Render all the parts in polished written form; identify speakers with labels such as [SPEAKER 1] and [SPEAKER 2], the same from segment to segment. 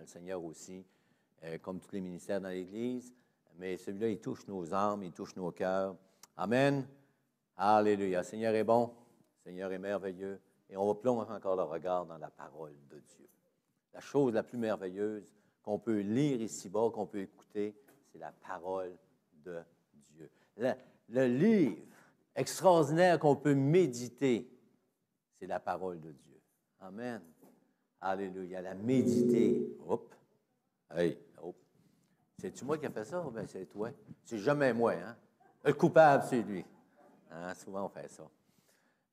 [SPEAKER 1] le Seigneur aussi, comme tous les ministères dans l'Église. Mais celui-là, il touche nos âmes, il touche nos cœurs. Amen. Alléluia. Le Seigneur est bon, le Seigneur est merveilleux. Et on va plonger encore le regard dans la parole de Dieu. La chose la plus merveilleuse qu'on peut lire ici-bas, qu'on peut écouter, c'est la parole de Dieu. Le livre extraordinaire qu'on peut méditer, c'est la parole de Dieu. Amen. Alléluia. La méditer. Hop. Hey. Hop. C'est-tu moi qui ai fait ça? Bien, c'est toi. C'est jamais moi, hein? Le coupable, c'est lui. Hein? Souvent, on fait ça.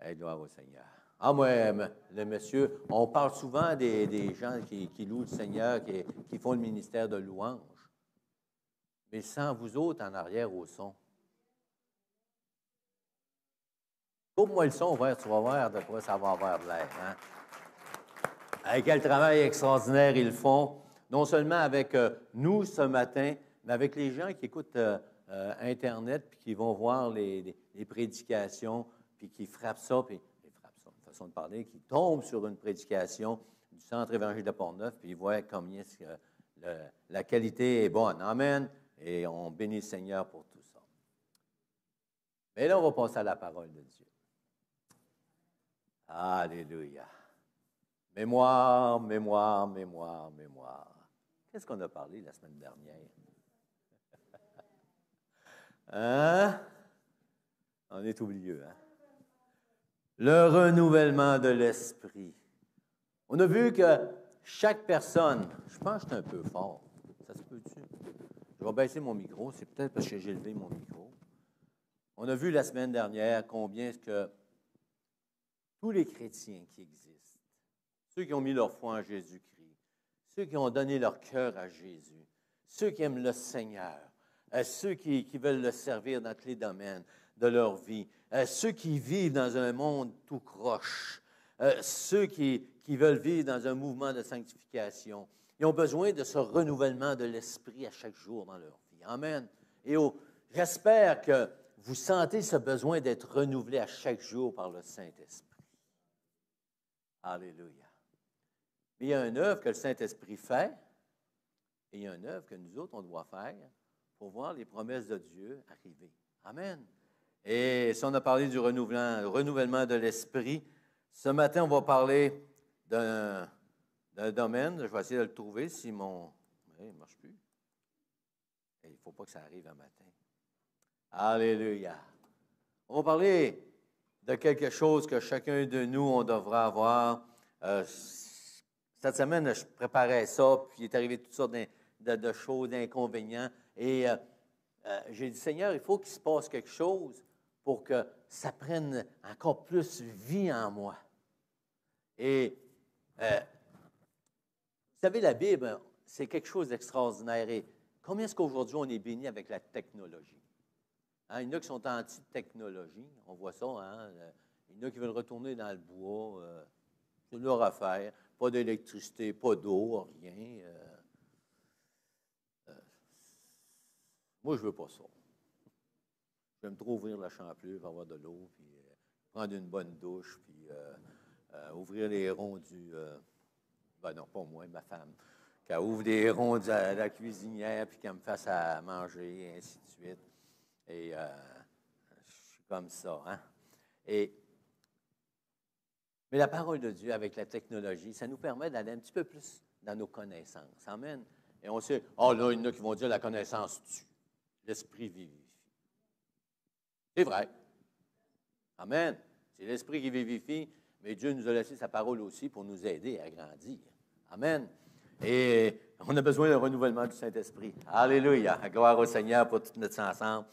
[SPEAKER 1] Hey, gloire au Seigneur. Ah, moi, le monsieur, on parle souvent des gens qui louent le Seigneur, qui font le ministère de louange. Mais sans vous autres en arrière au son. Coupe-moi le son vert, tu vas voir de quoi ça va avoir de l'air. Hein? Avec quel travail extraordinaire ils font, non seulement avec nous ce matin, mais avec les gens qui écoutent Internet, puis qui vont voir les prédications, puis qui frappent ça, puis ils frappent ça, une façon de parler, qui tombent sur une prédication du Centre évangélique de Port-Neuf, puis ils voient combien la qualité est bonne. Amen. Et on bénit le Seigneur pour tout ça. Mais là, on va passer à la parole de Dieu. Alléluia. Mémoire, mémoire, mémoire, mémoire. Qu'est-ce qu'on a parlé la semaine dernière? Hein? On est oublieux, hein? Le renouvellement de l'esprit. On a vu que chaque personne, je pense que je suis un peu fort. Ça se peut-tu? Je vais baisser mon micro, c'est peut-être parce que j'ai levé mon micro. On a vu la semaine dernière combien est-ce que tous les chrétiens qui existent, ceux qui ont mis leur foi en Jésus-Christ, ceux qui ont donné leur cœur à Jésus, ceux qui aiment le Seigneur, ceux qui veulent le servir dans tous les domaines de leur vie, ceux qui vivent dans un monde tout croche, ceux qui veulent vivre dans un mouvement de sanctification, ils ont besoin de ce renouvellement de l'esprit à chaque jour dans leur vie. Amen. Et j'espère que vous sentez ce besoin d'être renouvelé à chaque jour par le Saint-Esprit. Alléluia. Mais il y a une œuvre que le Saint-Esprit fait, et il y a une œuvre que nous autres, on doit faire pour voir les promesses de Dieu arriver. Amen. Et si on a parlé du renouvellement de l'esprit, ce matin, on va parler d'un domaine. Je vais essayer de le trouver si mon... il ne marche plus. Et il ne faut pas que ça arrive un matin. Alléluia. On va parler de quelque chose que chacun de nous, on devra avoir. Cette semaine, je préparais ça, puis il est arrivé toutes sortes de choses, d'inconvénients. Et j'ai dit, Seigneur, il faut qu'il se passe quelque chose pour que ça prenne encore plus vie en moi. Et vous savez, la Bible, c'est quelque chose d'extraordinaire. Et combien est-ce qu'aujourd'hui, on est béni avec la technologie? Hein, il y en a qui sont anti-technologie, on voit ça. Hein? Il y en a qui veulent retourner dans le bois. C'est leur affaire. Pas d'électricité, pas d'eau, rien. Moi, je ne veux pas ça. J'aime trop ouvrir la champlure, avoir de l'eau, puis prendre une bonne douche, puis ouvrir les ronds du... ben non, pas moi, ma femme. Qu'elle ouvre les ronds de la cuisinière, puis qu'elle me fasse à manger, et ainsi de suite. Et je suis comme ça, hein? Mais la parole de Dieu avec la technologie, ça nous permet d'aller un petit peu plus dans nos connaissances. Amen. Et on sait, là, il y en a qui vont dire la connaissance tue. L'esprit vivifie. C'est vrai. Amen. C'est l'esprit qui vivifie, mais Dieu nous a laissé sa parole aussi pour nous aider à grandir. Amen. Et on a besoin d'un renouvellement du Saint-Esprit. Alléluia. Gloire au Seigneur pour tout notre ensemble.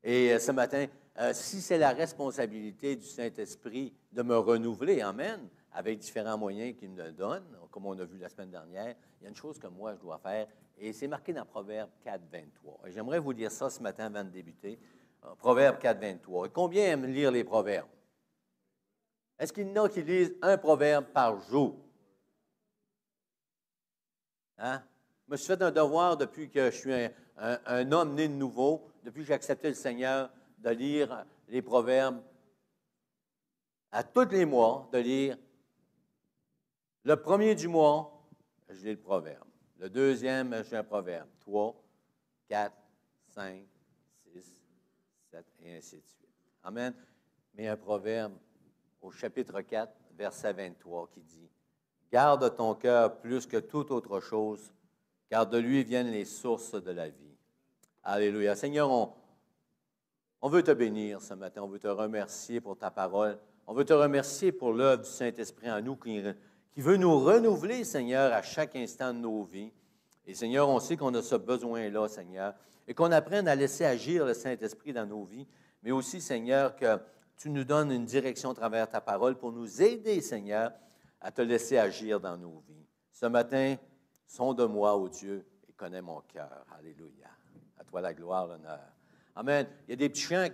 [SPEAKER 1] Et ce matin, si c'est la responsabilité du Saint-Esprit de me renouveler, amen, avec différents moyens qu'il me donne, comme on a vu la semaine dernière, il y a une chose que moi, je dois faire, et c'est marqué dans Proverbe 4, 23. Et j'aimerais vous lire ça ce matin avant de débuter. Proverbe 4, 23. Et combien aiment lire les proverbes? Est-ce qu'il y en a qui lisent un proverbe par jour? Hein? Je me suis fait un devoir depuis que je suis un homme né de nouveau, depuis que j'ai accepté le Seigneur, de lire les proverbes à tous les mois, de lire le premier du mois, je lis le proverbe. Le deuxième, j'ai un proverbe. 3, 4, 5, 6, 7, et ainsi de suite. Amen. Mais un proverbe au chapitre 4, verset 23, qui dit, « Garde ton cœur plus que toute autre chose, car de lui viennent les sources de la vie. » Alléluia. Seigneur, on veut te bénir ce matin. On veut te remercier pour ta parole. On veut te remercier pour l'œuvre du Saint-Esprit en nous qui veut nous renouveler, Seigneur, à chaque instant de nos vies. Et Seigneur, on sait qu'on a ce besoin-là, Seigneur, et qu'on apprenne à laisser agir le Saint-Esprit dans nos vies, mais aussi, Seigneur, que tu nous donnes une direction à travers ta parole pour nous aider, Seigneur, à te laisser agir dans nos vies. Ce matin, sonde-moi, ô Dieu, et connais mon cœur. Alléluia. À toi la gloire, l'honneur. Amen. Il y a des petits chants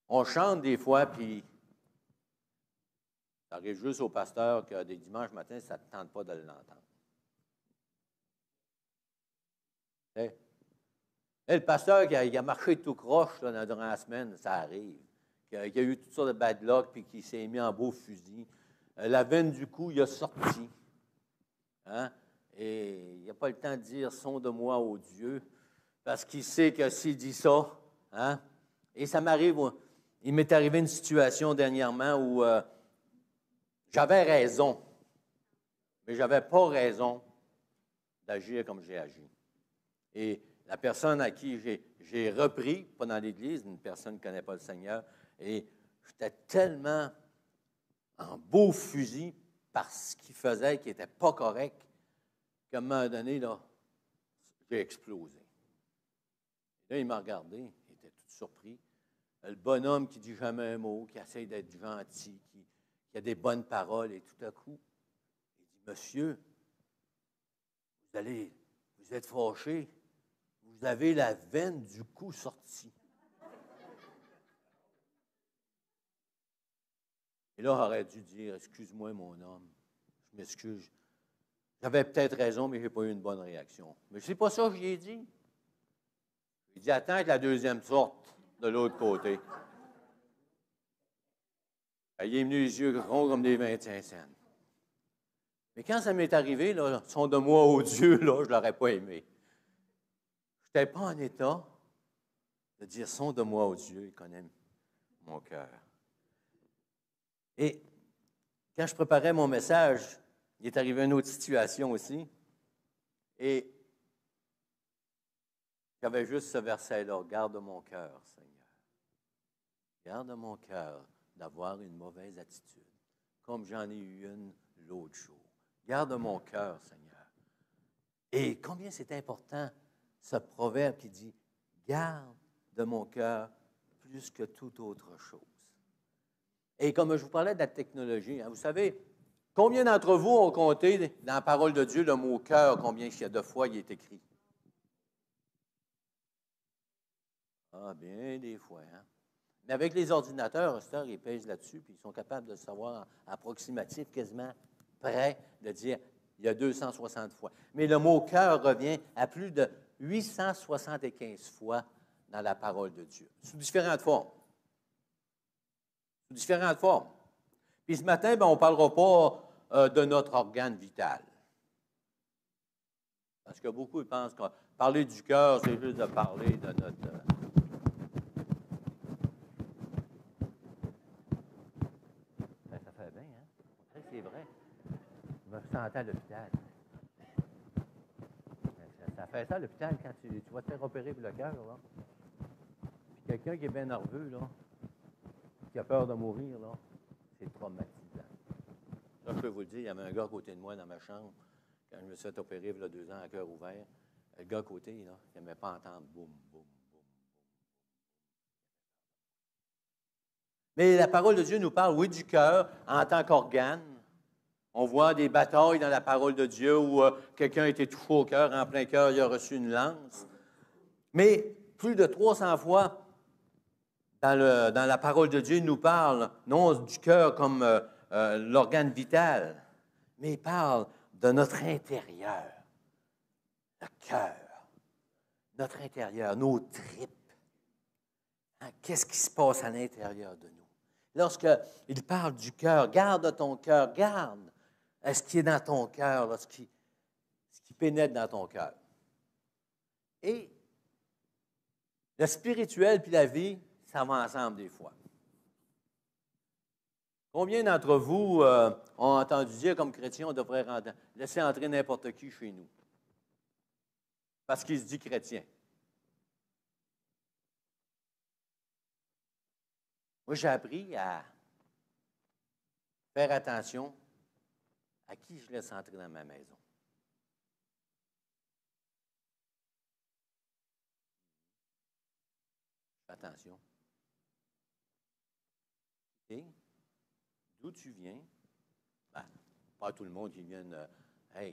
[SPEAKER 1] qu'on chante des fois, puis ça arrive juste au pasteur que des dimanches matins, ça ne te tente pas de l'entendre. Le pasteur qui a marché tout croche là, durant la semaine, ça arrive. Qui a eu toutes sortes de bad luck, puis qui s'est mis en beau fusil. La veine du cou, il a sorti. Hein? Et il n'a pas le temps de dire « sonde-moi, ô Dieu », parce qu'il sait que s'il dit ça, hein? Et ça m'arrive, il m'est arrivé une situation dernièrement où j'avais raison, mais je n'avais pas raison d'agir comme j'ai agi. Et la personne à qui j'ai repris, pas dans l'Église, une personne qui ne connaît pas le Seigneur, et j'étais tellement en beau fusil par ce qu'il faisait qui n'était pas correct, qu'à un moment donné, là, j'ai explosé. Et là, il m'a regardé, il était tout surpris. Le bonhomme qui dit jamais un mot, qui essaie d'être gentil, qui a des bonnes paroles, et tout à coup, il dit, « Monsieur, vous êtes fâché, vous avez la veine du cou sortie. » Et là, j'aurais dû dire, « Excuse-moi, mon homme, je m'excuse. J'avais peut-être raison, mais je n'ai pas eu une bonne réaction. » Mais ce n'est pas ça que j'ai dit. Il dit, « Attends que la deuxième sorte de l'autre côté. » Il est venu les yeux ronds comme des 25 cents. Mais quand ça m'est arrivé, là, sonde-moi, ô Dieu, là, je ne l'aurais pas aimé. Je n'étais pas en état de dire, sonde-moi, ô Dieu, il connaît mon cœur. Et quand je préparais mon message, il est arrivé une autre situation aussi. Et j'avais juste ce verset-là, « Garde mon cœur, Seigneur. Garde mon cœur d'avoir une mauvaise attitude, comme j'en ai eu une l'autre jour. Garde mon cœur, Seigneur. » Et combien c'est important, ce proverbe qui dit, « Garde de mon cœur plus que toute autre chose. » Et comme je vous parlais de la technologie, hein, vous savez, combien d'entre vous ont compté dans la parole de Dieu le mot « cœur », combien il y a de fois il est écrit? Ah, bien des fois. Hein? Mais avec les ordinateurs, ils pèsent là-dessus, puis ils sont capables de savoir approximatif, quasiment près de dire il y a 260 fois. Mais le mot « cœur » revient à plus de 875 fois dans la parole de Dieu, sous différentes formes. Sous différentes formes. Puis ce matin, on ne parlera pas de notre organe vital. Parce que beaucoup pensent que parler du cœur, c'est juste de parler de notre... Ça fait bien, hein? C'est vrai. Je me sentais à l'hôpital. Ça fait ça à l'hôpital quand tu vas te faire opérer pour le cœur, là. Puis quelqu'un qui est bien nerveux, là, qui a peur de mourir, là, c'est traumatisant. Là, je peux vous le dire, il y avait un gars à côté de moi dans ma chambre, quand je me suis fait opérer il y a 2 ans à cœur ouvert. Le gars à côté, là, il n'aimait pas entendre boum, boum, boum, boum. Mais la parole de Dieu nous parle, oui, du cœur en tant qu'organe. On voit des batailles dans la parole de Dieu où quelqu'un a été touché au cœur, en plein cœur, il a reçu une lance. Mais plus de 300 fois, dans la parole de Dieu, il nous parle non du cœur comme l'organe vital, mais il parle de notre intérieur, le cœur, notre intérieur, nos tripes. Hein, qu'est-ce qui se passe à l'intérieur de nous? Lorsqu'il parle du cœur, garde ton cœur, garde ce qui est dans ton cœur, ce qui pénètre dans ton cœur. Et le spirituel puis la vie, ça va ensemble des fois. Combien d'entre vous ont entendu dire, comme chrétien, on devrait laisser entrer n'importe qui chez nous? Parce qu'il se dit chrétien. Moi, j'ai appris à faire attention à qui je laisse entrer dans ma maison. Attention. Et d'où tu viens? Ben, pas tout le monde qui vient,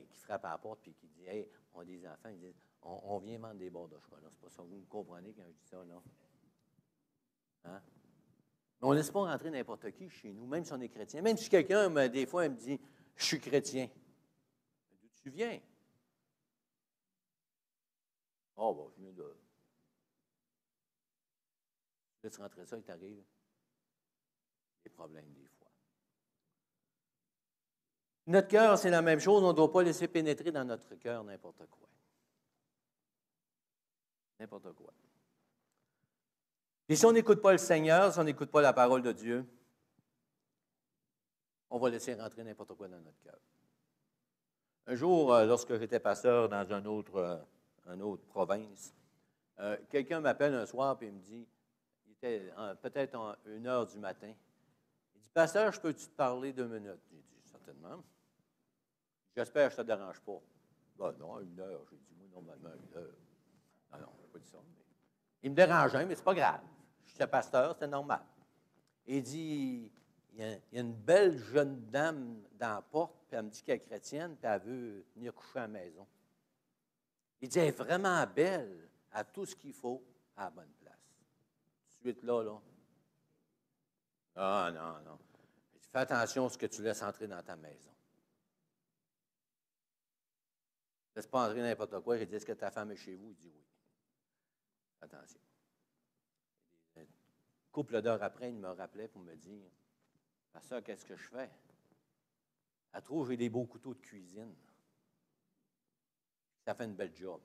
[SPEAKER 1] qui frappe à la porte et qui dit, hey, on a des enfants, ils disent, on vient vendre des bords de chocolat. C'est pas ça, vous me comprenez quand je dis ça, non? Hein? Mais on ne laisse pas rentrer n'importe qui chez nous, même si on est chrétien. Même si quelqu'un, des fois, me dit, je suis chrétien. D'où tu viens? Oh, ben, je viens de... Laisse rentrer ça, il t'arrive des problèmes des fois. Notre cœur, c'est la même chose. On ne doit pas laisser pénétrer dans notre cœur n'importe quoi. N'importe quoi. Et si on n'écoute pas le Seigneur, si on n'écoute pas la parole de Dieu, on va laisser rentrer n'importe quoi dans notre cœur. Un jour, lorsque j'étais pasteur dans une autre province, quelqu'un m'appelle un soir et il me dit, il était peut-être 1h du matin, il dit, pasteur, je peux-tu te parler 2 minutes? J'ai dit, certainement. J'espère que je ne te dérange pas. Ben non, 1 heure. J'ai dit, moi, normalement, 1 heure. Non, je n'ai pas dit ça. Mais... Il me dérangeait, mais ce n'est pas grave. J'étais pasteur, c'était normal. Il dit, il y a une belle jeune dame dans la porte, puis elle me dit qu'elle est chrétienne, puis elle veut venir coucher à la maison. Il dit, elle est vraiment belle, elle a tout ce qu'il faut à la bonne place. Tout de suite là. Ah, non. Il dit, fais attention à ce que tu laisses entrer dans ta maison. Laisse pas entrer n'importe quoi. J'ai dit, est-ce que ta femme est chez vous? Il dit oui. Attention. Un couple d'heures après, il me rappelait pour me dire, pasteur, qu'est-ce que je fais? Elle trouve que j'ai des beaux couteaux de cuisine. Ça fait une belle job.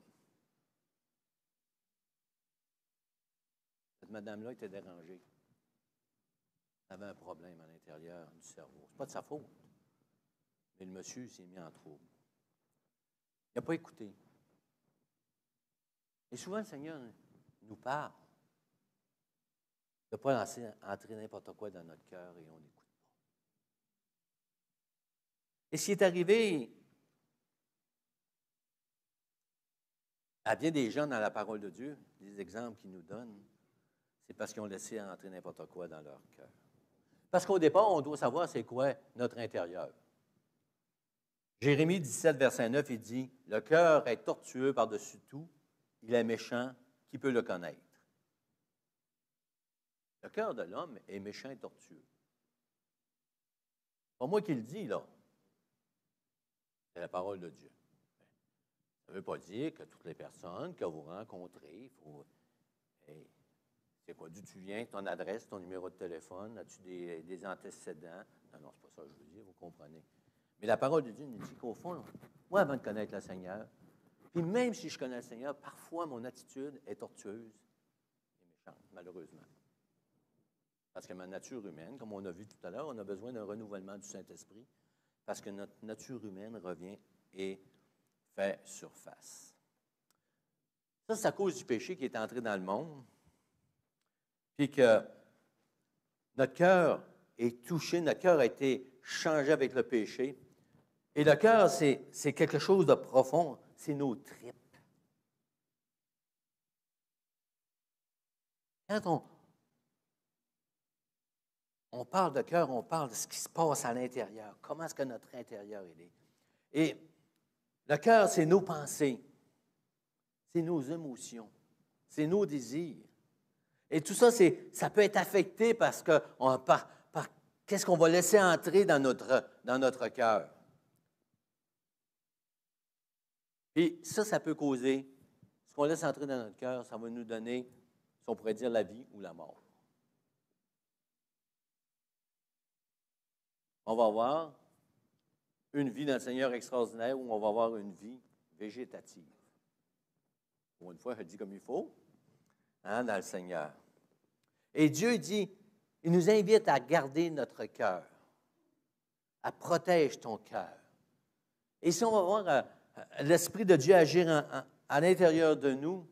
[SPEAKER 1] Cette madame-là était dérangée. Elle avait un problème à l'intérieur du cerveau. Ce n'est pas de sa faute. Mais le monsieur s'est mis en trouble. Il n'a pas écouté. Et souvent, le Seigneur nous parle de ne pas laisser entrer n'importe quoi dans notre cœur et on n'écoute pas. Et ce qui est arrivé à bien des gens dans la parole de Dieu, les exemples qu'ils nous donnent, c'est parce qu'ils ont laissé entrer n'importe quoi dans leur cœur. Parce qu'au départ, on doit savoir c'est quoi notre intérieur. Jérémie 17, verset 9, il dit, « Le cœur est tortueux par-dessus tout, il est méchant, qui peut le connaître? » Le cœur de l'homme est méchant et tortueux. C'est pas moi qui le dis, là. C'est la parole de Dieu. Ça ne veut pas dire que toutes les personnes que vous rencontrez, il faut... Hey, c'est quoi, d'où tu viens, ton adresse, ton numéro de téléphone, as-tu des antécédents? Non, c'est pas ça que je veux dire, vous comprenez. Mais la parole de Dieu nous dit qu'au fond, moi, avant de connaître le Seigneur, puis même si je connais le Seigneur, parfois mon attitude est tortueuse et méchante, malheureusement. Parce que ma nature humaine, comme on a vu tout à l'heure, on a besoin d'un renouvellement du Saint-Esprit, parce que notre nature humaine revient et fait surface. Ça, c'est à cause du péché qui est entré dans le monde, puis que notre cœur est touché, notre cœur a été changé avec le péché. Et le cœur, c'est quelque chose de profond, c'est nos tripes. Quand on parle de cœur, on parle de ce qui se passe à l'intérieur. Comment est-ce que notre intérieur il est? Et le cœur, c'est nos pensées, c'est nos émotions, c'est nos désirs. Et tout ça, ça peut être affecté parce que par qu'est-ce qu'on va laisser entrer dans notre cœur. Et ça peut causer, ce qu'on laisse entrer dans notre cœur, ça va nous donner, si on pourrait dire, la vie ou la mort. On va avoir une vie dans le Seigneur extraordinaire ou on va avoir une vie végétative. Pour une fois, je le dis comme il faut, hein, dans le Seigneur. Et Dieu dit, il nous invite à garder notre cœur, à protéger ton cœur. Et si on va voir l'Esprit de Dieu agir à l'intérieur de nous,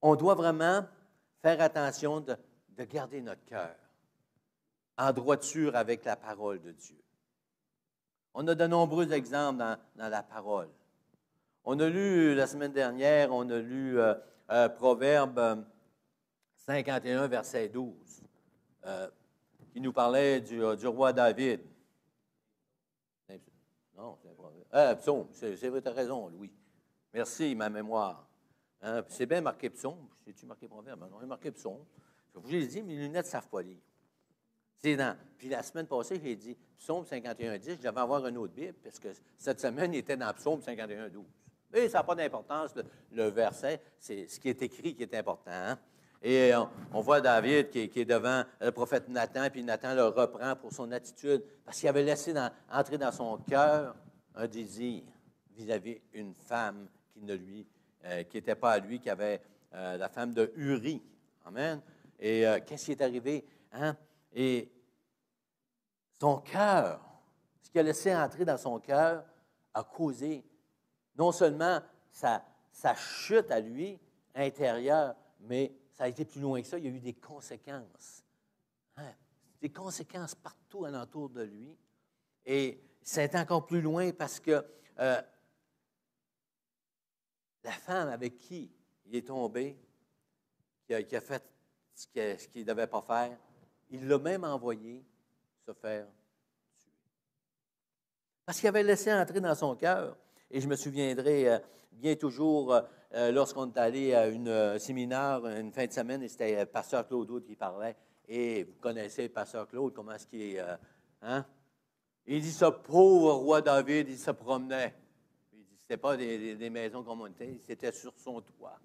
[SPEAKER 1] on doit vraiment faire attention de garder notre cœur en droiture avec la parole de Dieu. On a de nombreux exemples dans la parole. On a lu la semaine dernière, on a lu Proverbe 51, verset 12, qui nous parlait du roi David. Non, c'est un proverbe. Psaume, c'est vrai, tu as raison, Louis. Merci, ma mémoire. Hein, c'est bien marqué psaume. C'est-tu marqué proverbe? Non, il est marqué psaume. Je vous l'ai dit, mes lunettes ne savent pas lire. Puis la semaine passée, j'ai dit psaume 51, 10. Je devais avoir une autre Bible, parce que cette semaine, il était dans psaume 51, 12. Et ça n'a pas d'importance, le verset, c'est ce qui est écrit qui est important. Hein? Et on voit David qui est devant le prophète Nathan, puis Nathan le reprend pour son attitude, parce qu'il avait laissé entrer dans son cœur un désir vis-à-vis d'une femme qui n'était pas à lui, qui avait la femme de Uri. Amen. Et qu'est-ce qui est arrivé? Hein? Et son cœur, ce qu'il a laissé entrer dans son cœur, a causé non seulement sa chute à lui, intérieure, mais ça a été plus loin que ça. Il y a eu des conséquences. Hein? Des conséquences partout alentour de lui. Et ça a été encore plus loin parce que la femme avec qui il est tombé, qui a fait ce qu'il ne devait pas faire, il l'a même envoyé se faire tuer. Parce qu'il avait laissé entrer dans son cœur. Et je me souviendrai bien toujours lorsqu'on est allé à un séminaire une fin de semaine, et c'était Pasteur Claude Aude qui parlait. Et vous connaissez Pasteur Claude, comment est-ce qu'il est... hein? Il dit, ce pauvre roi David, il se promenait. Il dit, c'était pas des maisons comme on était, c'était sur son toit.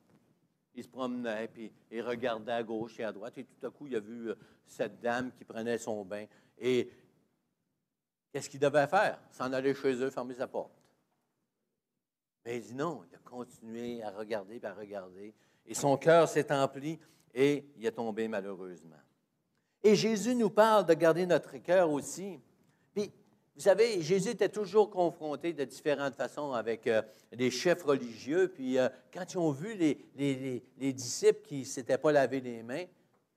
[SPEAKER 1] Il se promenait, puis il regardait à gauche et à droite, et tout à coup, il a vu cette dame qui prenait son bain. Et qu'est-ce qu'il devait faire? S'en aller chez eux, fermer sa porte. Mais il dit non, il a continué à regarder, puis à regarder. Et son cœur s'est empli, et il est tombé malheureusement. Et Jésus nous parle de garder notre cœur aussi. Puis, vous savez, Jésus était toujours confronté de différentes façons avec les chefs religieux. Puis, quand ils ont vu les disciples qui ne s'étaient pas lavé les mains,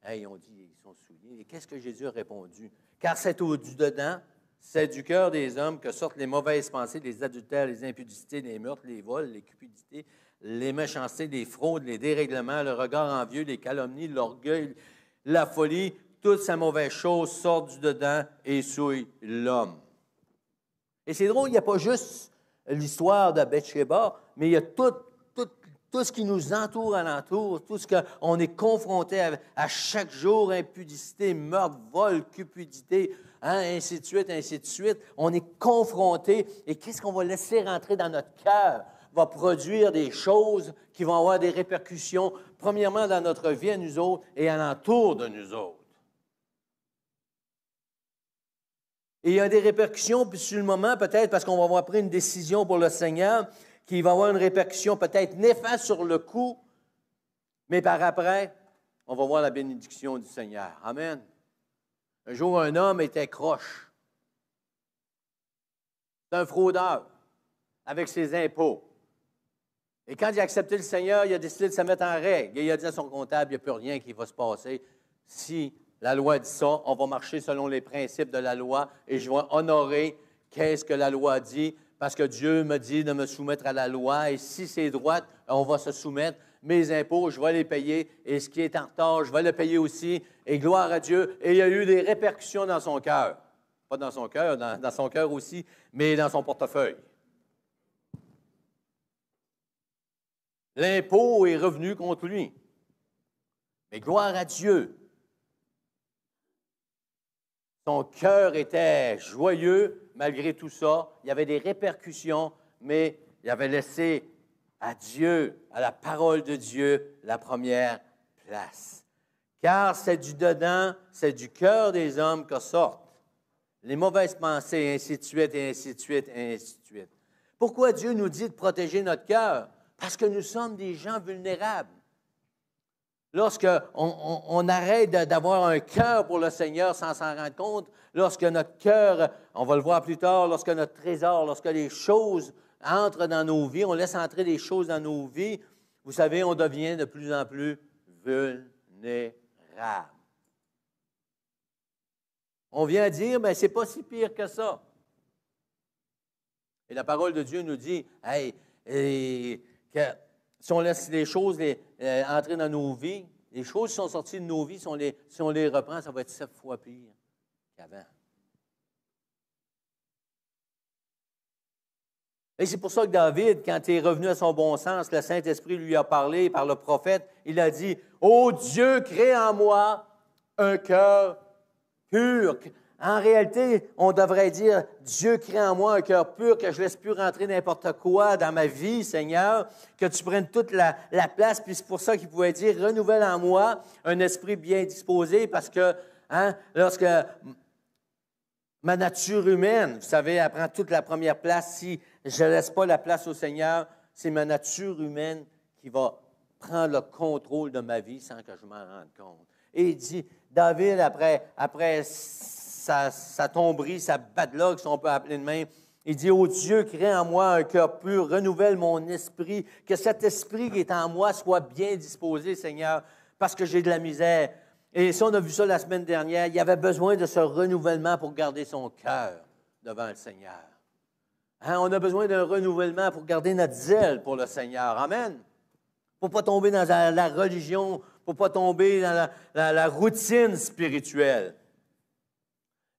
[SPEAKER 1] ils ont dit, ils sont souillés. Et qu'est-ce que Jésus a répondu? Car c'est au-dedans, c'est du cœur des hommes que sortent les mauvaises pensées, les adultères, les impudicités, les meurtres, les vols, les cupidités, les méchancetés, les fraudes, les dérèglements, le regard envieux, les calomnies, l'orgueil, la folie. Toutes ces mauvaises choses sortent du dedans et souillent l'homme. Et c'est drôle, il n'y a pas juste l'histoire de Bathsheba, mais il y a tout ce qui nous entoure alentour, tout ce qu'on est confronté à chaque jour, impudicité, meurtre, vol, cupidité, hein, ainsi de suite, ainsi de suite. On est confronté, et qu'est-ce qu'on va laisser rentrer dans notre cœur va produire des choses qui vont avoir des répercussions, premièrement dans notre vie à nous autres et alentour de nous autres. Et il y a des répercussions, puis sur le moment, peut-être parce qu'on va avoir pris une décision pour le Seigneur, qui va avoir une répercussion peut-être néfaste sur le coup, mais par après, on va voir la bénédiction du Seigneur. Amen. Un jour, un homme était croche. C'est un fraudeur avec ses impôts. Et quand il a accepté le Seigneur, il a décidé de se mettre en règle. Et il a dit à son comptable, il n'y a plus rien qui va se passer. Si la loi dit ça, on va marcher selon les principes de la loi et je vais honorer qu'est-ce que la loi dit, parce que Dieu me dit de me soumettre à la loi, et si c'est droit, on va se soumettre. Mes impôts, je vais les payer, et ce qui est en retard, je vais le payer aussi, et gloire à Dieu. Et il y a eu des répercussions dans son cœur. Pas dans son cœur, dans son cœur aussi, mais dans son portefeuille. L'impôt est revenu contre lui. Mais gloire à Dieu. Son cœur était joyeux malgré tout ça. Il y avait des répercussions, mais il avait laissé à Dieu, à la parole de Dieu, la première place. Car c'est du dedans, c'est du cœur des hommes que sortent les mauvaises pensées, ainsi de suite, et ainsi de suite, et ainsi de suite. Pourquoi Dieu nous dit de protéger notre cœur? Parce que nous sommes des gens vulnérables. Lorsqu'on arrête d'avoir un cœur pour le Seigneur sans s'en rendre compte, lorsque notre cœur, on va le voir plus tard, lorsque notre trésor, lorsque les choses entrent dans nos vies, on laisse entrer les choses dans nos vies, vous savez, on devient de plus en plus vulnérable. On vient dire, mais c'est pas si pire que ça. Et la parole de Dieu nous dit, hey, que si on laisse les choses entrer dans nos vies, les choses qui sont sorties de nos vies, si on les reprend, ça va être 7 fois pire qu'avant. Et c'est pour ça que David, quand il est revenu à son bon sens, le Saint-Esprit lui a parlé par le prophète, il a dit, « Ô Dieu, crée en moi un cœur pur. » En réalité, on devrait dire, « Dieu, crée en moi un cœur pur, que je ne laisse plus rentrer n'importe quoi dans ma vie, Seigneur, que tu prennes toute la place. » Puis c'est pour ça qu'il pouvait dire, « Renouvelle en moi un esprit bien disposé. » Parce que lorsque ma nature humaine, vous savez, elle prend toute la première place. Si je ne laisse pas la place au Seigneur, c'est ma nature humaine qui va prendre le contrôle de ma vie sans que je m'en rende compte. Et il dit, David, après sa tomberie, sa bad luck, si on peut appeler de même, il dit, « Ô Dieu, crée en moi un cœur pur, renouvelle mon esprit, que cet esprit qui est en moi soit bien disposé, Seigneur, parce que j'ai de la misère. » Et si on a vu ça la semaine dernière, il y avait besoin de ce renouvellement pour garder son cœur devant le Seigneur. On a besoin d'un renouvellement pour garder notre zèle pour le Seigneur. Amen. Pour ne pas tomber dans la religion, pour ne pas tomber dans la routine spirituelle.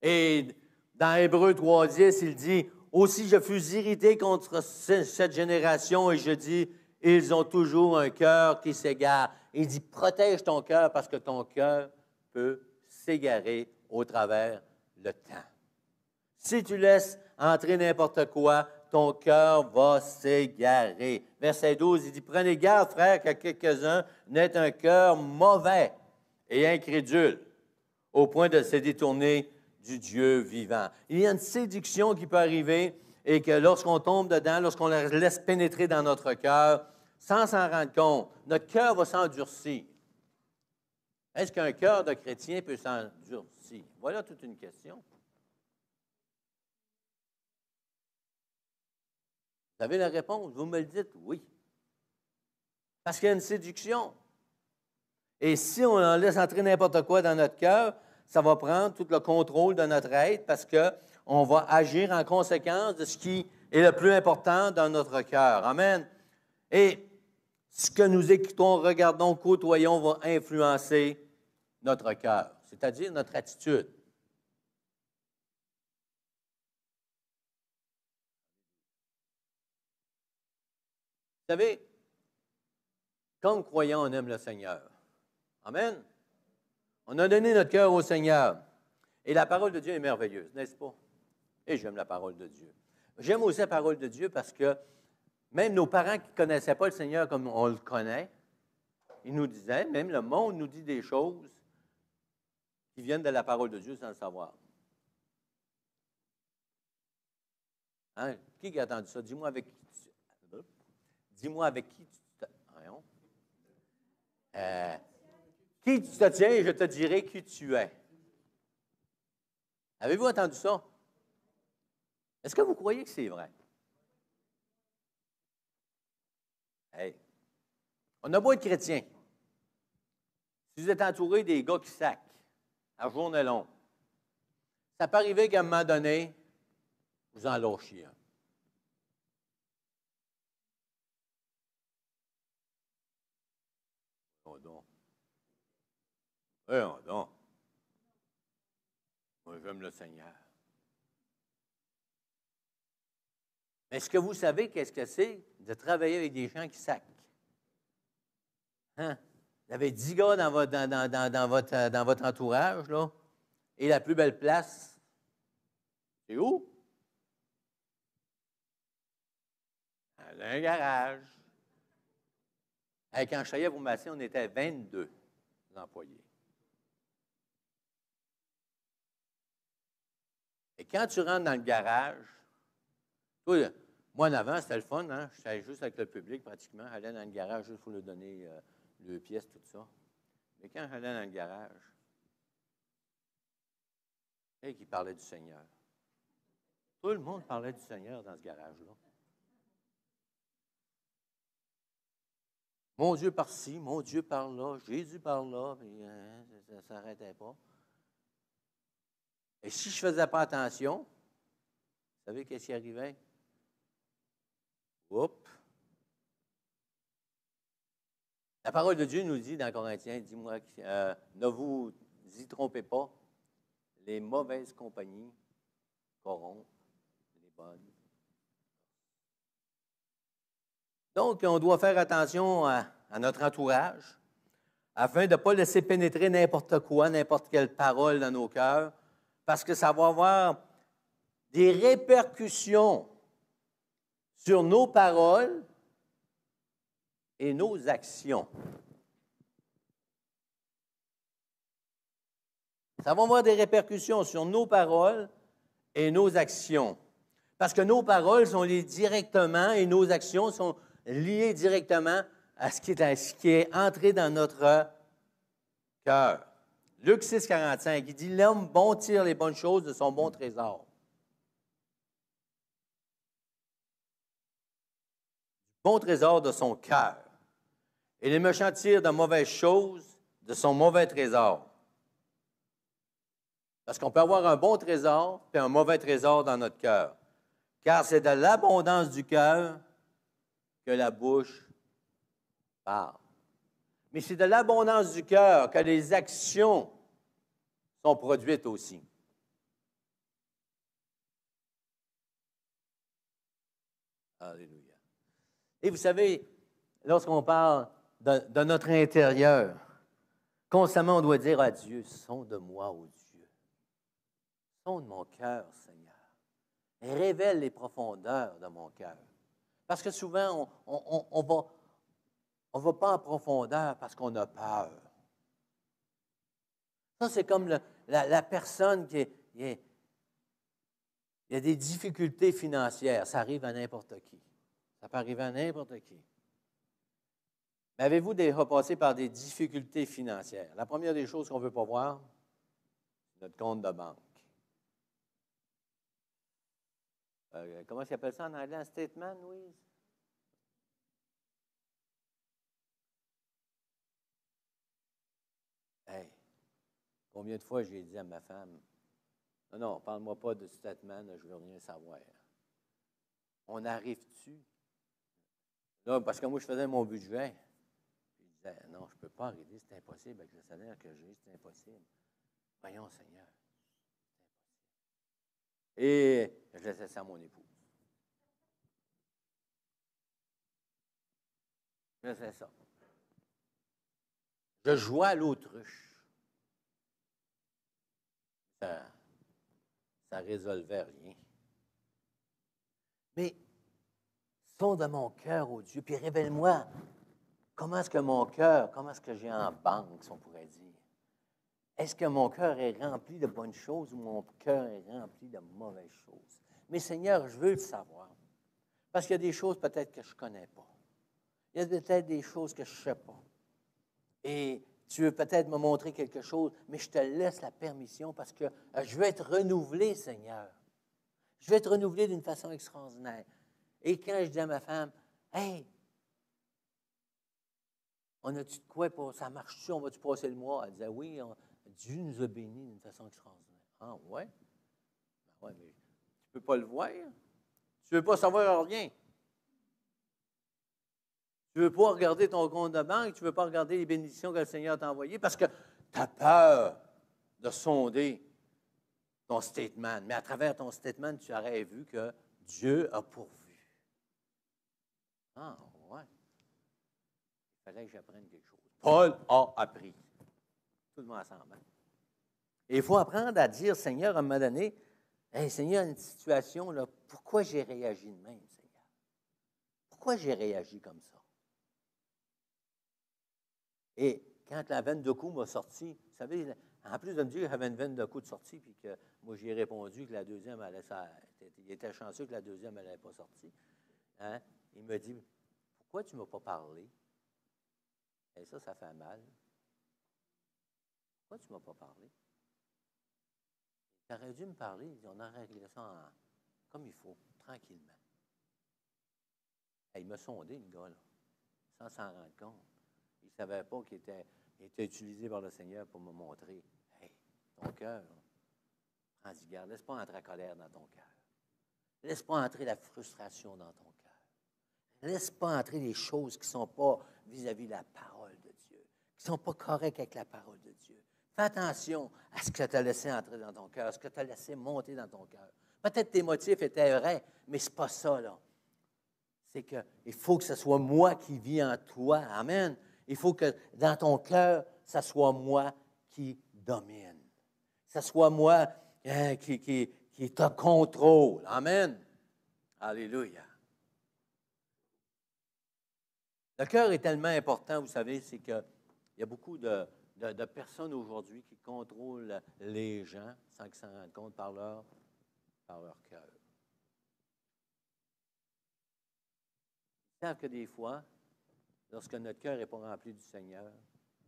[SPEAKER 1] Et dans Hébreux 3,10, il dit, « Aussi je fus irrité contre cette génération et je dis, ils ont toujours un cœur qui s'égare. » Il dit, protège ton cœur parce que ton cœur peut s'égarer au travers le temps. Si tu laisses entrer n'importe quoi, ton cœur va s'égarer. Verset 12, il dit, prenez garde, frères, que quelques-uns n'aient un cœur mauvais et incrédule, au point de se détourner du Dieu vivant. Il y a une séduction qui peut arriver et que lorsqu'on tombe dedans, lorsqu'on la laisse pénétrer dans notre cœur, sans s'en rendre compte, notre cœur va s'endurcir. Est-ce qu'un cœur de chrétien peut s'endurcir? Voilà toute une question. Vous avez la réponse? Vous me le dites? Oui. Parce qu'il y a une séduction. Et si on en laisse entrer n'importe quoi dans notre cœur, ça va prendre tout le contrôle de notre être parce qu'on va agir en conséquence de ce qui est le plus important dans notre cœur. Amen. Et ce que nous écoutons, regardons, côtoyons va influencer notre cœur, c'est-à-dire notre attitude. Vous savez, comme croyants, on aime le Seigneur. Amen. On a donné notre cœur au Seigneur. Et la parole de Dieu est merveilleuse, n'est-ce pas? Et j'aime la parole de Dieu. J'aime aussi la parole de Dieu parce que même nos parents qui ne connaissaient pas le Seigneur comme on le connaît, ils nous disaient, même le monde nous dit des choses qui viennent de la parole de Dieu sans le savoir. Hein? Qui a entendu ça? Dis-moi avec qui tu qui tu te tiens et je te dirai qui tu es. Avez-vous entendu ça? Est-ce que vous croyez que c'est vrai? Hey, on a beau être chrétien. Si vous êtes entouré des gars qui sacent à journée longue, ça peut arriver qu'à un moment donné, vous en lâchiez un. Donc. Moi, j'aime le Seigneur. Mais est-ce que vous savez qu'est-ce que c'est de travailler avec des gens qui sacent? Hein? Vous avez 10 gars dans votre entourage, là, et la plus belle place, c'est où? Dans un garage. Hey, quand je travaillais pour Massé, on était 22 employés. Et quand tu rentres dans le garage, toi, Moi, en avant, c'était le fun, hein? J'étais juste avec le public, pratiquement. J'allais dans le garage juste pour lui donner 2 pièces, tout ça. Mais quand j'allais dans le garage, et qu'il parlait du Seigneur. Tout le monde parlait du Seigneur dans ce garage-là. Mon Dieu par-ci, mon Dieu par-là, Jésus par-là, puis ça ne s'arrêtait pas. Et si je ne faisais pas attention, vous savez qu'est-ce qui arrivait? Oups! La parole de Dieu nous dit dans Corinthiens, dis-moi, ne vous y trompez pas, les mauvaises compagnies corrompent les bonnes. Donc, on doit faire attention à notre entourage afin de ne pas laisser pénétrer n'importe quoi, n'importe quelle parole dans nos cœurs, parce que ça va avoir des répercussions sur nos paroles et nos actions. Ça va avoir des répercussions sur nos paroles et nos actions. Parce que nos paroles sont liées directement et nos actions sont liées directement à ce qui est entré dans notre cœur. Luc 6, 45, il dit « L'homme bon tire les bonnes choses de son bon trésor. » Bon trésor de son cœur. Et les méchants tirent de mauvaises choses de son mauvais trésor. Parce qu'on peut avoir un bon trésor et un mauvais trésor dans notre cœur. Car c'est de l'abondance du cœur que la bouche parle. Mais c'est de l'abondance du cœur que les actions sont produites aussi. Alléluia. Et vous savez, lorsqu'on parle de notre intérieur, constamment on doit dire à Dieu, sonde moi, ô Dieu. Sonde mon cœur, Seigneur. Révèle les profondeurs de mon cœur. Parce que souvent, on va pas en profondeur parce qu'on a peur. Ça, c'est comme la personne qui il y a des difficultés financières. Ça arrive à n'importe qui. Ça peut arriver à n'importe qui. Mais avez-vous déjà passé par des difficultés financières? La première des choses qu'on ne veut pas voir, c'est notre compte de banque. Comment ça s'appelle ça en anglais? Un statement, Louise? Hey, combien de fois j'ai dit à ma femme, non, parle-moi pas de statement, là, je ne veux rien savoir. On arrive-tu? Là, parce que moi, je faisais mon budget. Je disais, non, je ne peux pas arriver, c'est impossible avec le salaire que j'ai, c'est impossible. Voyons, Seigneur. Et je laissais ça à mon épouse. Je laissais ça. Je jouais à l'autruche. Ça ne résolvait rien. Mais sonde mon cœur, ô Dieu, puis révèle-moi comment est-ce que mon cœur, comment est-ce que j'ai en banque, si on pourrait dire. Est-ce que mon cœur est rempli de bonnes choses ou mon cœur est rempli de mauvaises choses? Mais Seigneur, je veux le savoir. Parce qu'il y a des choses peut-être que je ne connais pas. Il y a peut-être des choses que je ne sais pas. Et tu veux peut-être me montrer quelque chose, mais je te laisse la permission parce que je veux être renouvelé, Seigneur. Je veux être renouvelé d'une façon extraordinaire. Et quand je dis à ma femme, « Hey, on a-tu de quoi pour ça marche-tu, on va-tu passer le mois? » Elle disait, « Oui, Dieu nous a bénis d'une façon extraordinaire. » Ah, ouais? Ben ouais, mais tu ne peux pas le voir. Tu ne veux pas savoir rien. Tu ne veux pas regarder ton compte de banque, tu ne veux pas regarder les bénédictions que le Seigneur t'a envoyées parce que tu as peur de sonder ton statement. Mais à travers ton statement, tu aurais vu que Dieu a pourvu. Ah, ouais. Il fallait que j'apprenne quelque chose. Paul a appris. Tout le monde ensemble. Et il faut apprendre à dire, Seigneur, à un moment donné, hey, Seigneur, une situation, là, pourquoi j'ai réagi de même, Seigneur? Pourquoi j'ai réagi comme ça? Et quand la veine de coups m'a sorti, vous savez, en plus de me dire qu'il y avait une veine de coups de sortie, puis que moi, j'ai répondu que la deuxième allait sortir. Il était chanceux que la deuxième n'allait pas sortir. Hein? Il me dit, pourquoi tu ne m'as pas parlé? Et ça fait mal. Pourquoi tu ne m'as pas parlé? Tu aurais dû me parler. On a réglé ça comme il faut, tranquillement. Il m'a sondé, le gars, là, sans s'en rendre compte. Il ne savait pas qu'il était utilisé par le Seigneur pour me montrer. Hey, ton cœur, prends-y garde. Laisse pas entrer la colère dans ton cœur. Laisse pas entrer la frustration dans ton cœur. Laisse pas entrer les choses qui ne sont pas vis-à-vis de la parole de Dieu, qui ne sont pas correctes avec la parole de Dieu. Fais attention à ce que tu as laissé entrer dans ton cœur, à ce que tu as laissé monter dans ton cœur. Peut-être tes motifs étaient vrais, mais ce n'est pas ça, là. C'est qu'il faut que ce soit moi qui vis en toi. Amen. Il faut que dans ton cœur, ce soit moi qui domine. Que ce soit moi qui te contrôle. Amen. Alléluia. Le cœur est tellement important, vous savez, c'est qu'il y a beaucoup de personnes aujourd'hui qui contrôlent les gens sans qu'ils s'en rendent compte par leur cœur. Ils savent que des fois, lorsque notre cœur n'est pas rempli du Seigneur,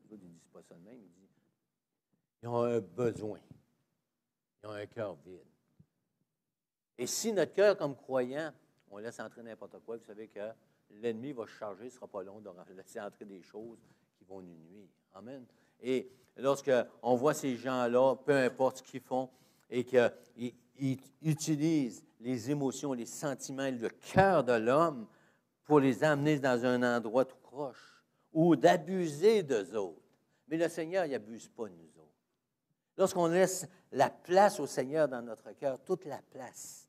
[SPEAKER 1] ils ne disent pas ça de même, ils disent, ils ont un besoin, ils ont un cœur vide. Et si notre cœur, comme croyant, on laisse entrer n'importe quoi, vous savez que l'ennemi va se charger, ce ne sera pas long de laisser entrer des choses qui vont nous nuire. Amen. Et lorsqu'on voit ces gens-là, peu importe ce qu'ils font, et qu'ils utilisent les émotions, les sentiments, le cœur de l'homme pour les amener dans un endroit tout croche, ou d'abuser d'eux autres. Mais le Seigneur, il n'abuse pas de nous autres. Lorsqu'on laisse la place au Seigneur dans notre cœur, toute la place,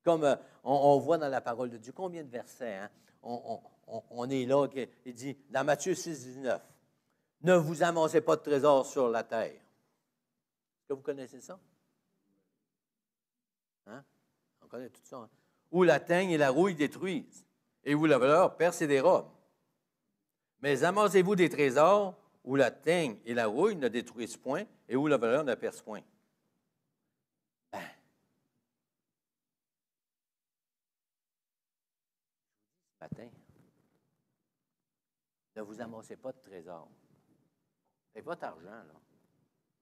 [SPEAKER 1] comme on voit dans la parole de Dieu, combien de versets, hein? On est là, il dit, dans Matthieu 6, 19, « Ne vous amassez pas de trésors sur la terre. » Est-ce que vous connaissez ça? Hein? On connaît tout ça. Hein? « Où la teigne et la rouille détruisent, et où la valeur perce et dérobe. Mais amassez-vous des trésors où la teigne et la rouille ne détruisent point, et où la valeur ne perce point. » Ben, ce matin, ne vous amassez pas de trésors. Avec votre argent, là,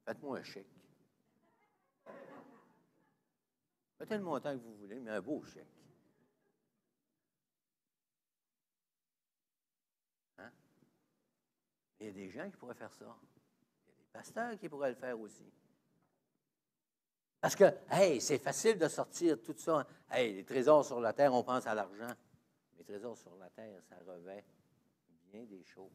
[SPEAKER 1] faites-moi un chèque. Mettez le montant que vous voulez, mais un beau chèque. Hein? Il y a des gens qui pourraient faire ça. Il y a des pasteurs qui pourraient le faire aussi. Parce que, hey, c'est facile de sortir tout ça. Hey, les trésors sur la terre, on pense à l'argent. Les trésors sur la terre, ça revêt bien des choses.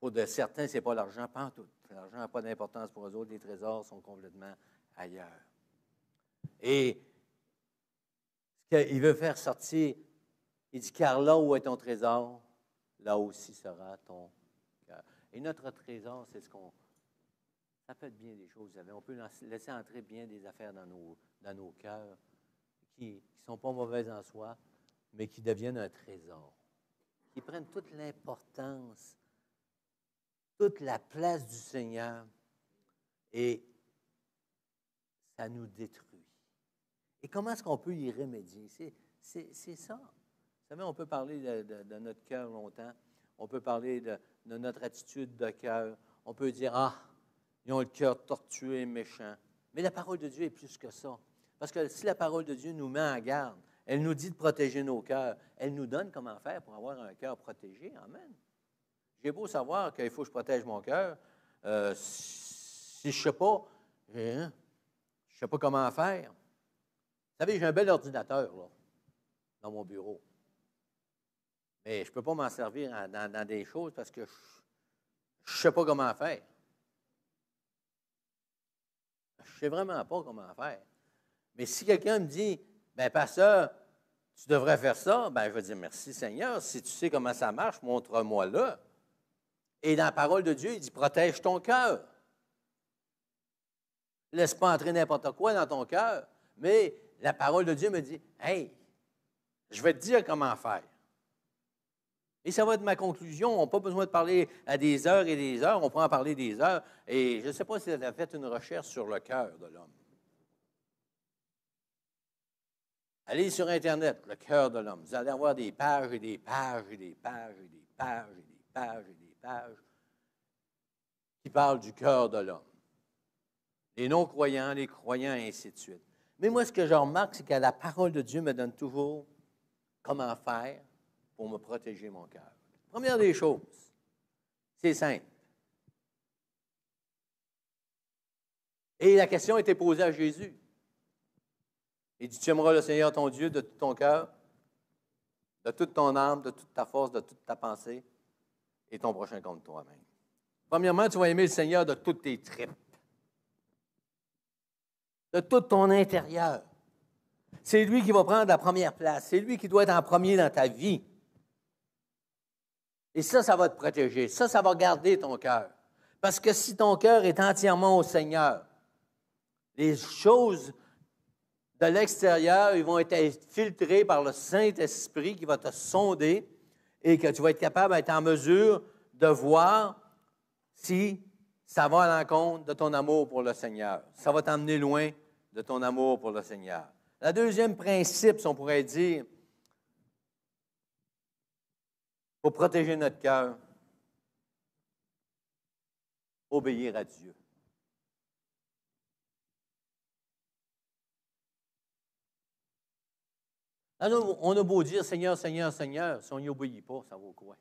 [SPEAKER 1] Pour de certains, ce n'est pas l'argent, pas en tout. L'argent n'a pas d'importance pour eux autres. Les trésors sont complètement ailleurs. Et ce qu'il veut faire sortir, il dit, car là où est ton trésor, là aussi sera ton cœur. Et notre trésor, c'est ça peut être bien des choses. On peut laisser entrer bien des affaires dans nos cœurs qui ne sont pas mauvaises en soi, mais qui deviennent un trésor, qui prennent toute l'importance, toute la place du Seigneur, et ça nous détruit. Et comment est-ce qu'on peut y remédier? C'est ça. Vous savez, on peut parler de notre cœur longtemps. On peut parler de notre attitude de cœur. On peut dire, ah, ils ont le cœur tortueux et méchant. Mais la parole de Dieu est plus que ça. Parce que si la parole de Dieu nous met en garde, elle nous dit de protéger nos cœurs, elle nous donne comment faire pour avoir un cœur protégé. Amen. J'ai beau savoir qu'il faut que je protège mon cœur. Si je ne sais pas, je ne sais pas comment faire. Vous savez, j'ai un bel ordinateur là, dans mon bureau. Mais je ne peux pas m'en servir dans des choses parce que je ne sais pas comment faire. Je ne sais vraiment pas comment faire. Mais si quelqu'un me dit, bien, pasteur, tu devrais faire ça, bien, je vais dire, merci Seigneur, si tu sais comment ça marche, montre-moi là. Et dans la parole de Dieu, il dit, protège ton cœur. Laisse pas entrer n'importe quoi dans ton cœur. Mais la parole de Dieu me dit, hey, je vais te dire comment faire. Et ça va être ma conclusion. On n'a pas besoin de parler à des heures et des heures. On peut en parler des heures. Et je ne sais pas si vous avez fait une recherche sur le cœur de l'homme. Allez sur Internet, le cœur de l'homme. Vous allez avoir des pages et des pages et des pages et des pages et des pages et des pages qui parlent du cœur de l'homme. Les non-croyants, les croyants, et ainsi de suite. Mais moi, ce que je remarque, c'est que la parole de Dieu me donne toujours comment faire pour me protéger mon cœur. Première des choses, c'est simple. Et la question a été posée à Jésus. Il dit, tu aimeras le Seigneur ton Dieu de tout ton cœur, de toute ton âme, de toute ta force, de toute ta pensée, et ton prochain contre toi-même. Premièrement, tu vas aimer le Seigneur de toutes tes tripes, de tout ton intérieur. C'est lui qui va prendre la première place. C'est lui qui doit être en premier dans ta vie. Et ça va te protéger. Ça va garder ton cœur. Parce que si ton cœur est entièrement au Seigneur, les choses de l'extérieur, ils vont être filtrées par le Saint-Esprit qui va te sonder et que tu vas être capable d'être en mesure de voir si ça va à l'encontre de ton amour pour le Seigneur. Ça va t'emmener loin de ton amour pour le Seigneur. Le deuxième principe, si on pourrait dire, pour protéger notre cœur, obéir à Dieu. Alors, on a beau dire Seigneur, Seigneur, Seigneur, si on n'y obéit pas, ça vaut quoi?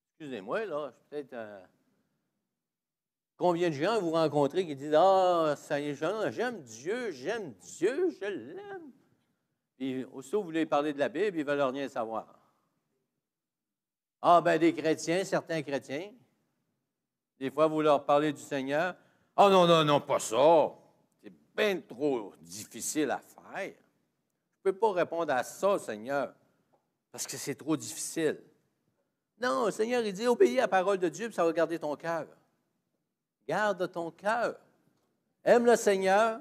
[SPEAKER 1] Excusez-moi, là, je suis peut-être... Combien de gens vous rencontrez qui disent ah, Seigneur, j'aime Dieu, je l'aime. Puis, aussitôt, vous voulez parler de la Bible, ils ne veulent rien savoir. Ah, ben des chrétiens, certains chrétiens, des fois, vous leur parlez du Seigneur. Ah, non, non, non, pas ça. C'est bien trop difficile à faire. Je ne peux pas répondre à ça, Seigneur, parce que c'est trop difficile. Non, le Seigneur, il dit obéis à la parole de Dieu, puis ça va garder ton cœur. Garde ton cœur. Aime le Seigneur,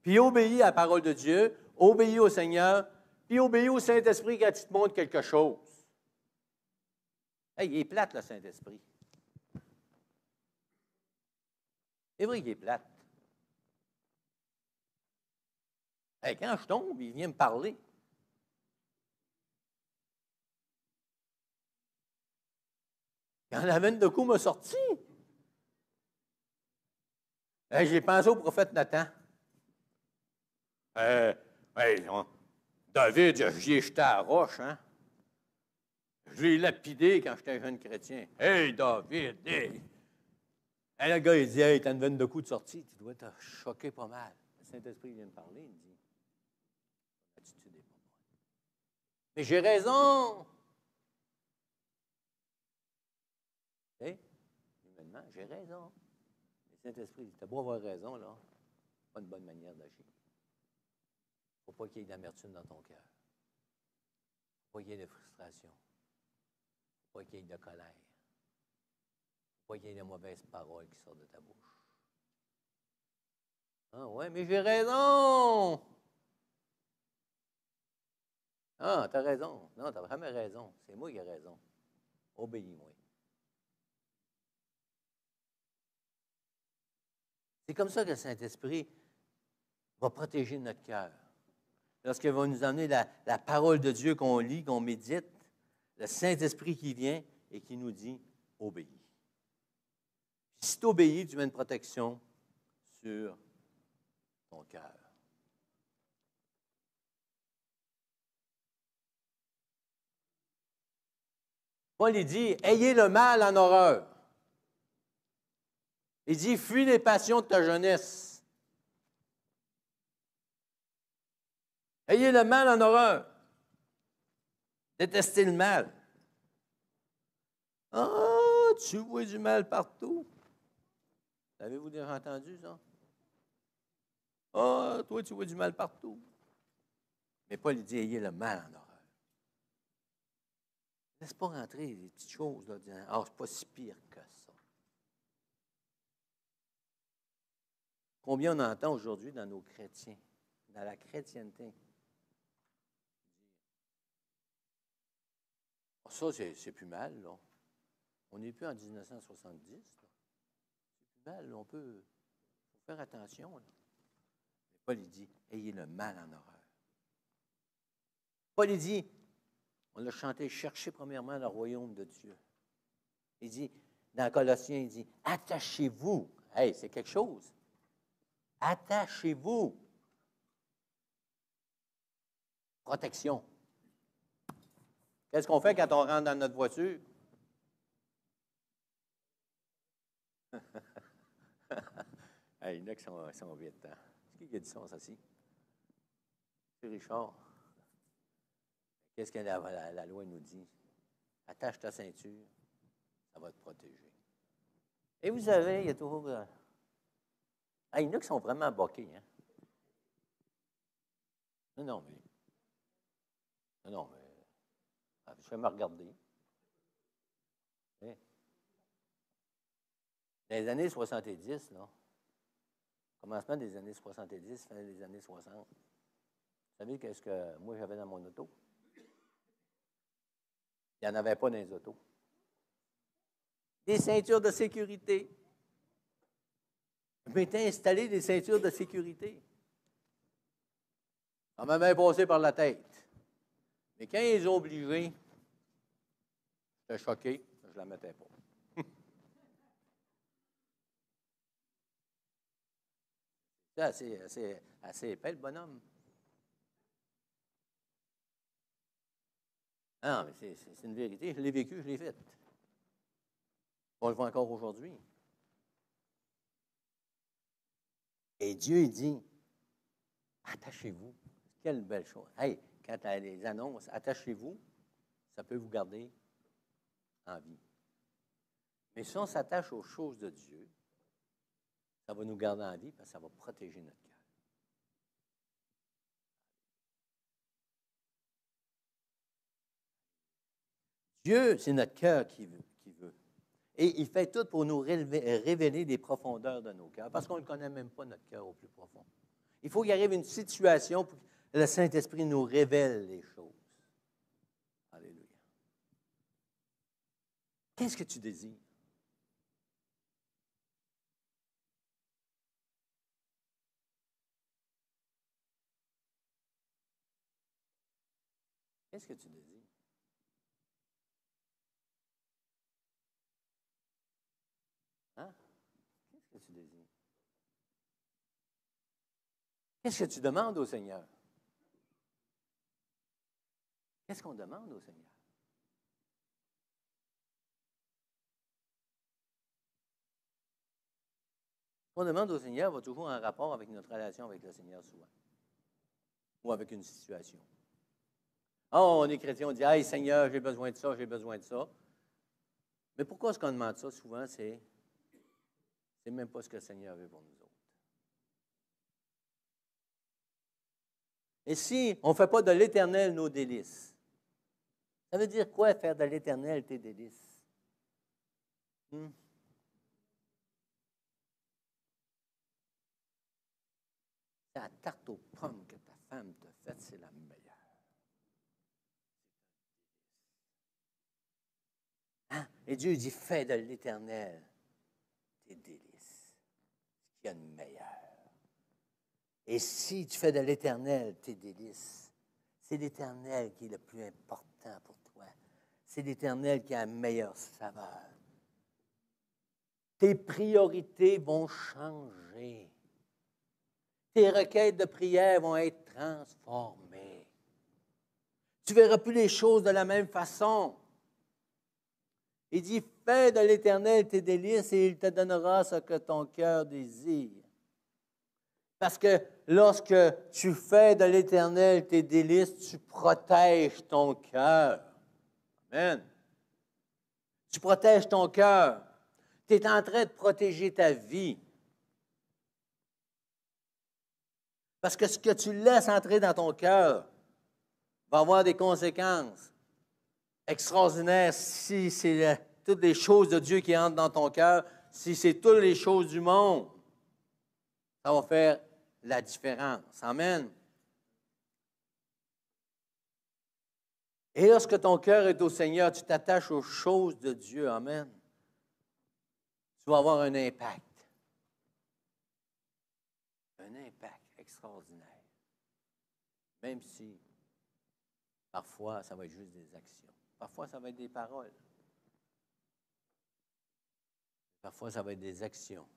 [SPEAKER 1] puis obéis à la parole de Dieu, obéis au Seigneur, puis obéis au Saint-Esprit quand il te montre quelque chose. Hey, il est plate, le Saint-Esprit. C'est vrai qu'il est plate. Hey, quand je tombe, il vient me parler. Quand la veine de cou m'a sorti, j'ai pensé au prophète Nathan. David, j'y ai jeté à la roche, hein? Je l'ai lapidé quand j'étais un jeune chrétien. Hey, David, hey! Le gars, il dit, hey, t'as une veine de cou de sortie, tu dois te choquer pas mal. Le Saint-Esprit vient me parler, il dit, l'attitude n'est pas bonne. Mais j'ai raison! Hey, humainement, j'ai raison. Le Saint-Esprit dit, t'as beau avoir raison, là, pas une bonne manière d'agir. Il ne faut pas qu'il y ait d'amertume dans ton cœur. Il ne faut pas qu'il y ait de frustration. Il ne faut pas qu'il y ait de colère. Il ne faut pas qu'il y ait de mauvaises paroles qui sortent de ta bouche. Ah ouais, mais j'ai raison! Ah, t'as raison. Non, t'as vraiment raison. C'est moi qui ai raison. Obéis-moi. C'est comme ça que le Saint-Esprit va protéger notre cœur. Lorsqu'il va nous amener la parole de Dieu qu'on lit, qu'on médite, le Saint-Esprit qui vient et qui nous dit « obéis ». Si tu obéis, tu mets une protection sur ton cœur. Paul, il dit « ayez le mal en horreur ». Il dit « fuis les passions de ta jeunesse ». Ayez le mal en horreur. Détestez le mal. Ah, tu vois du mal partout. Avez-vous déjà entendu ça? Ah, toi, tu vois du mal partout. Mais Paul, il dit, ayez le mal en horreur. Laisse pas rentrer les petites choses, là, disant, ah, c'est pas si pire que ça. Combien on entend aujourd'hui dans nos chrétiens, dans la chrétienté? Ça, c'est plus mal, là. On n'est plus en 1970, là. C'est plus mal, là. On peut faire attention, là. Mais Paul, il dit, ayez le mal en horreur. Paul, il dit, on l'a chanté, cherchez premièrement le royaume de Dieu. Il dit, dans Colossiens, il dit, attachez-vous. Hey, c'est quelque chose. Attachez-vous. Protection. Qu'est-ce qu'on fait quand on rentre dans notre voiture? Hey, il y en a qui sont vite. Hein? C'est qui a dit ça, ça, ci? C'est Richard. Qu'est-ce que la loi nous dit? Attache ta ceinture, ça va te protéger. Et vous savez, il y a toujours... il y en a qui sont vraiment boqués. Hein? Non, mais... je vais me regarder. Hein? Dans les années 70, là, commencement des années 70, fin des années 60, vous savez qu'est-ce que moi j'avais dans mon auto? Il n'y en avait pas dans les autos. Des ceintures de sécurité. Je m'étais installé des ceintures de sécurité. Ça m'avait passé par la tête. Mais quand ils ont obligé, j'étais choqué, je ne la mettais pas. C'est assez épais, le bonhomme. Non, mais c'est une vérité. Je l'ai vécu, je l'ai fait. On le voit encore aujourd'hui. Et Dieu, il dit, attachez-vous. Quelle belle chose. Hey, quand tu as les annonces, attachez-vous, ça peut vous garder en vie. Mais si on s'attache aux choses de Dieu, ça va nous garder en vie parce que ça va protéger notre cœur. Dieu, c'est notre cœur qui veut. Et il fait tout pour nous révéler les profondeurs de nos cœurs, parce qu'on ne connaît même pas notre cœur au plus profond. Il faut qu'il arrive une situation pour que le Saint-Esprit nous révèle les choses. Alléluia. Qu'est-ce que tu désires? Qu'est-ce que tu désires? Hein? Qu'est-ce que tu désires? Qu'est-ce que tu demandes au Seigneur? Qu'est-ce qu'on demande au Seigneur? Ce qu'on demande au Seigneur va toujours en rapport avec notre relation avec le Seigneur souvent. Ou avec une situation. Oh, on est chrétien, on dit, hey Seigneur, j'ai besoin de ça, j'ai besoin de ça. Mais pourquoi est-ce qu'on demande ça? Souvent, c'est même pas ce que le Seigneur veut pour nous autres. Et si on ne fait pas de l'Éternel nos délices, ça veut dire quoi faire de l'Éternel tes délices? La tarte aux pommes que ta femme t'a faite, c'est la meilleure. Hein? Et Dieu dit, fais de l'Éternel tes délices, ce qu'il y a de meilleur. Et si tu fais de l'Éternel tes délices, c'est l'Éternel qui est le plus important pour toi. C'est l'Éternel qui a la meilleure saveur. Tes priorités vont changer. Tes requêtes de prière vont être transformées. Tu ne verras plus les choses de la même façon. Il dit, fais de l'Éternel tes délices et il te donnera ce que ton cœur désire. Parce que lorsque tu fais de l'Éternel tes délices, tu protèges ton cœur. Amen. Tu protèges ton cœur. Tu es en train de protéger ta vie. Parce que ce que tu laisses entrer dans ton cœur va avoir des conséquences extraordinaires si c'est toutes les choses de Dieu qui entrent dans ton cœur, si c'est toutes les choses du monde. Ça va faire la différence. Amen. Et lorsque ton cœur est au Seigneur, tu t'attaches aux choses de Dieu. Amen. Tu vas avoir un impact. Un impact extraordinaire. Même si Parfois, ça va être juste des actions. Parfois, ça va être des paroles. Parfois, ça va être des actions.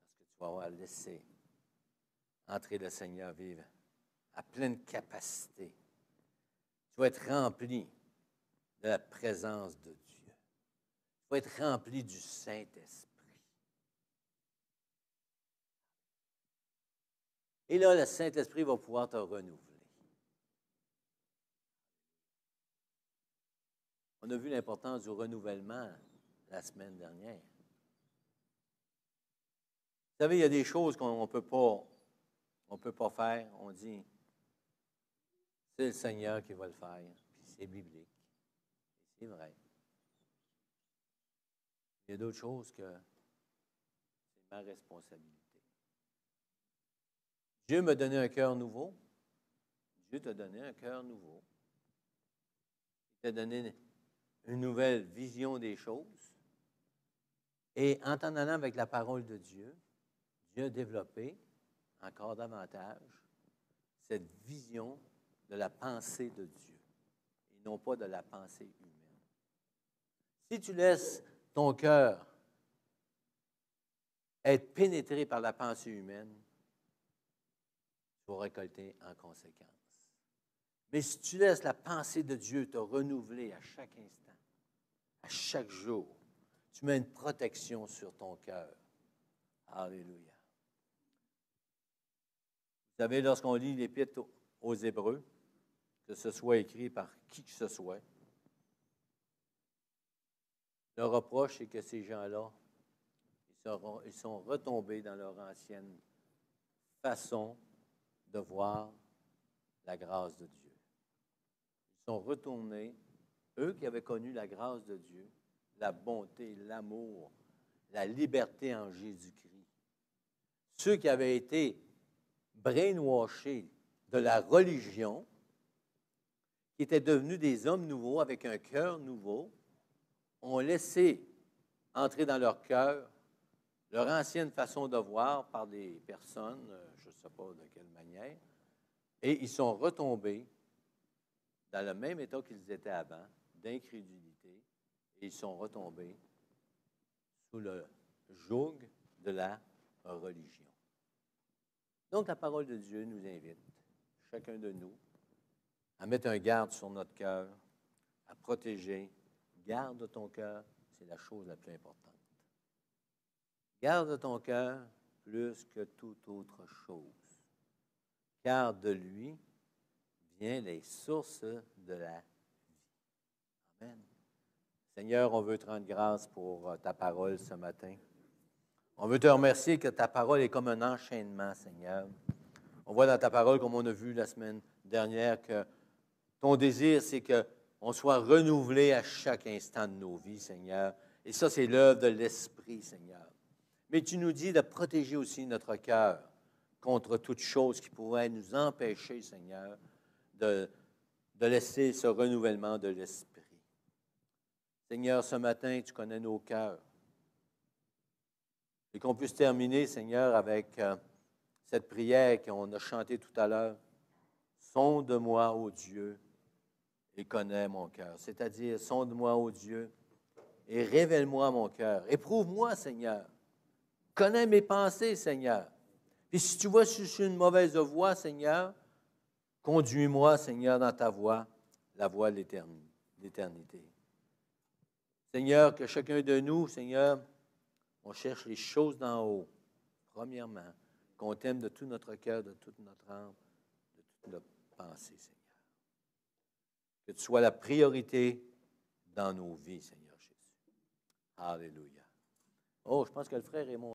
[SPEAKER 1] Parce que tu vas avoir laissé entrer le Seigneur vivre à pleine capacité. Tu vas être rempli de la présence de Dieu. Tu vas être rempli du Saint-Esprit. Et là, le Saint-Esprit va pouvoir te renouveler. On a vu l'importance du renouvellement la semaine dernière. Vous savez, il y a des choses qu'on ne peut pas faire. On dit, c'est le Seigneur qui va le faire. Puis c'est biblique. C'est vrai. Il y a d'autres choses que c'est ma responsabilité. Dieu m'a donné un cœur nouveau. Dieu t'a donné un cœur nouveau. Il t'a donné une nouvelle vision des choses. Et en t'en allant avec la parole de Dieu, Dieu a développé encore davantage cette vision de la pensée de Dieu et non pas de la pensée humaine. Si tu laisses ton cœur être pénétré par la pensée humaine, tu vas récolter en conséquence. Mais si tu laisses la pensée de Dieu te renouveler à chaque instant, à chaque jour, tu mets une protection sur ton cœur. Alléluia. Vous savez, lorsqu'on lit l'Épître aux Hébreux, que ce soit écrit par qui que ce soit, le reproche, c'est que ces gens-là, ils sont retombés dans leur ancienne façon de voir la grâce de Dieu. Ils sont retournés, eux qui avaient connu la grâce de Dieu, la bonté, l'amour, la liberté en Jésus-Christ. Ceux qui avaient été brainwashés de la religion, qui étaient devenus des hommes nouveaux avec un cœur nouveau, ont laissé entrer dans leur cœur leur ancienne façon de voir par des personnes, je ne sais pas de quelle manière, et ils sont retombés dans le même état qu'ils étaient avant, d'incrédulité, et ils sont retombés sous le joug de la religion. Donc, la parole de Dieu nous invite, chacun de nous, à mettre un garde sur notre cœur, à protéger. Garde ton cœur, c'est la chose la plus importante. Garde ton cœur plus que toute autre chose, car de lui viennent les sources de la vie. Amen. Seigneur, on veut te rendre grâce pour ta parole ce matin. On veut te remercier que ta parole est comme un enchaînement, Seigneur. On voit dans ta parole, comme on a vu la semaine dernière, que ton désir, c'est qu'on soit renouvelé à chaque instant de nos vies, Seigneur. Et ça, c'est l'œuvre de l'Esprit, Seigneur. Mais tu nous dis de protéger aussi notre cœur contre toute chose qui pourrait nous empêcher, Seigneur, de laisser ce renouvellement de l'Esprit. Seigneur, ce matin, tu connais nos cœurs. Et qu'on puisse terminer, Seigneur, avec cette prière qu'on a chantée tout à l'heure. Sonde-moi, ô Dieu, et connais mon cœur. C'est-à-dire, sonde-moi, ô Dieu, et révèle-moi mon cœur. Éprouve-moi, Seigneur. Connais mes pensées, Seigneur. Et si tu vois que je suis une mauvaise voie, Seigneur, conduis-moi, Seigneur, dans ta voie, la voie de l'éternité. Seigneur, que chacun de nous, Seigneur, on cherche les choses d'en haut, premièrement, qu'on t'aime de tout notre cœur, de toute notre âme, de toute notre pensée, Seigneur. Que tu sois la priorité dans nos vies, Seigneur Jésus. Alléluia. Oh, je pense que le frère est monté.